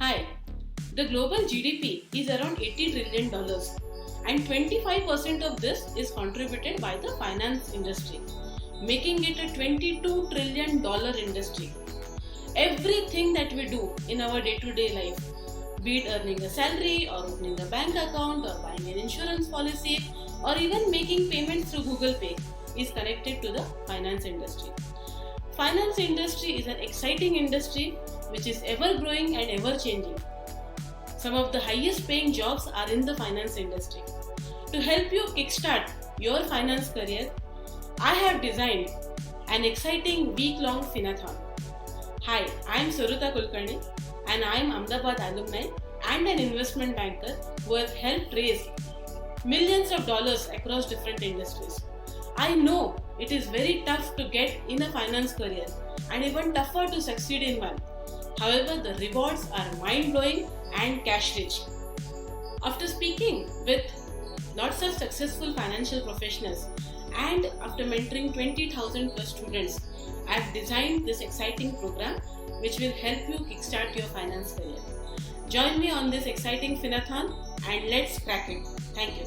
Hi, the global GDP is around $80 trillion and 25% of this is contributed by the finance industry, making it a $22 trillion industry. Everything that we do in our day-to-day life, be it earning a salary or opening a bank account or buying an insurance policy or even making payments through Google Pay, is connected to the finance industry. Finance industry is an exciting industry which is ever growing and ever changing. Some of the highest paying jobs are in the finance industry. To help you kickstart your finance career, I have designed an exciting week-long Finathon. Hi, I am Suruta Kulkarni and I am Ahmedabad alumni and an investment banker who have helped raise millions of dollars across different industries. I know it is very tough to get in a finance career and even tougher to succeed in one. However, the rewards are mind-blowing and cash-rich. After speaking with lots of successful financial professionals and after mentoring 20,000 plus students, I have designed this exciting program which will help you kickstart your finance career. Join me on this exciting Finathon and let's crack it. Thank you.